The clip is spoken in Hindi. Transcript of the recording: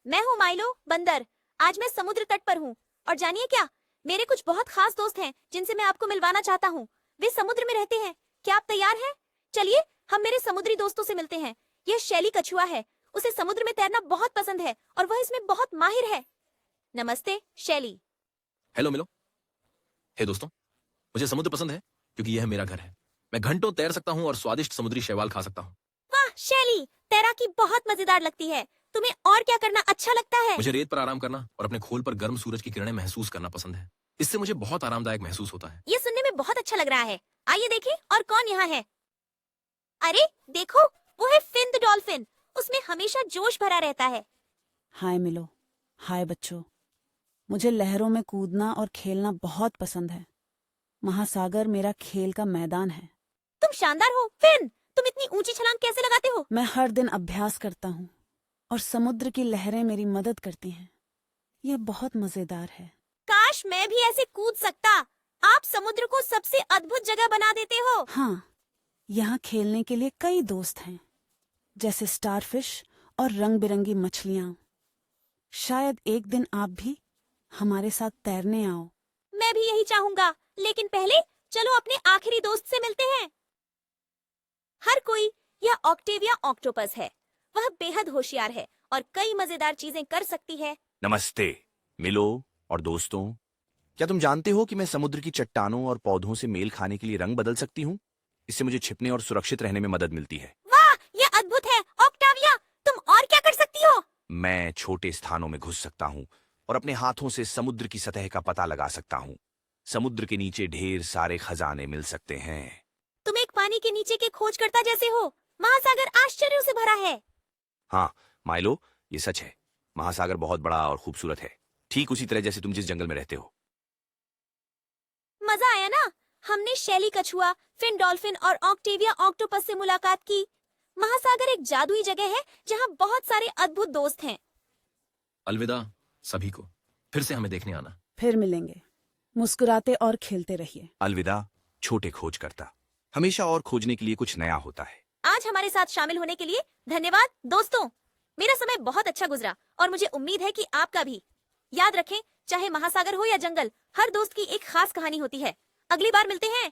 मैं हूँ माइलो बंदर। आज मैं समुद्र तट पर हूँ और जानिए क्या, मेरे कुछ बहुत खास दोस्त हैं जिनसे मैं आपको मिलवाना चाहता हूँ। वे समुद्र में रहते हैं। क्या आप तैयार हैं? चलिए हम मेरे समुद्री दोस्तों से मिलते हैं। यह शैली कछुआ है। उसे समुद्र में तैरना बहुत पसंद है और वह इसमें बहुत माहिर है। नमस्ते शैली। हेलो मिलो। हे दोस्तों, मुझे समुद्र पसंद है क्योंकि यह मेरा घर है। मैं घंटों तैर सकता हूँ और स्वादिष्ट समुद्री शैवाल खा सकता हूँ। वाह शैली, तैराकी बहुत मजेदार लगती है। तुम्हें और क्या करना अच्छा लगता है? मुझे रेत पर आराम करना और अपने खोल पर गर्म सूरज की किरणें महसूस करना पसंद है। इससे मुझे बहुत आरामदायक महसूस होता है। ये सुनने में बहुत अच्छा लग रहा है। आइए देखें और कौन यहाँ है। अरे देखो, वो है फिन द डॉल्फिन। उसमें हमेशा जोश भरा रहता है। हाय मिलो। हाय बच्चों। मुझे लहरों में कूदना और खेलना बहुत पसंद है। महासागर मेरा खेल का मैदान है। तुम शानदार हो फिन। तुम इतनी ऊंची छलांग कैसे लगाते हो? मैं हर दिन अभ्यास करता हूँ और समुद्र की लहरें मेरी मदद करती हैं। यह बहुत मजेदार है। काश मैं भी ऐसे कूद सकता। आप समुद्र को सबसे अद्भुत जगह बना देते हो। हाँ, यहाँ खेलने के लिए कई दोस्त हैं, जैसे स्टारफिश और रंग बिरंगी मछलियाँ। शायद एक दिन आप भी हमारे साथ तैरने आओ। मैं भी यही चाहूंगा, लेकिन पहले चलो अपने आखिरी दोस्त से मिलते हैं। हर कोई, यह ऑक्टेविया ऑक्टोपस है। वह बेहद होशियार है और कई मजेदार चीजें कर सकती है। नमस्ते मिलो और दोस्तों। क्या तुम जानते हो कि मैं समुद्र की चट्टानों और पौधों से मेल खाने के लिए रंग बदल सकती हूँ? इससे मुझे छिपने और सुरक्षित रहने में मदद मिलती है। वाह, यह अद्भुत है ऑक्टाविया। तुम और क्या कर सकती हो? मैं छोटे स्थानों में घुस सकता हूँ और अपने हाथों से समुद्र की सतह का पता लगा सकता हूँ। समुद्र के नीचे ढेर सारे खजाने मिल सकते हैं। तुम एक पानी के नीचे के खोजकर्ता जैसे हो। महासागर आश्चर्यों से भरा है। हाँ माइलो, ये सच है। महासागर बहुत बड़ा और खूबसूरत है, ठीक उसी तरह जैसे तुम जिस जंगल में रहते हो। मजा आया ना? हमने शैली कछुआ, फिन डॉल्फिन और ऑक्टेविया ऑक्टोपस से मुलाकात की। महासागर एक जादुई जगह है जहाँ बहुत सारे अद्भुत दोस्त हैं। अलविदा सभी को। फिर से हमें देखने आना। फिर मिलेंगे। मुस्कुराते और खेलते रहिए। अलविदा छोटे खोजकर्ता। हमेशा और खोजने के लिए कुछ नया होता है। आज हमारे साथ शामिल होने के लिए धन्यवाद दोस्तों। मेरा समय बहुत अच्छा गुजरा और मुझे उम्मीद है कि आपका भी। याद रखें, चाहे महासागर हो या जंगल, हर दोस्त की एक खास कहानी होती है। अगली बार मिलते हैं।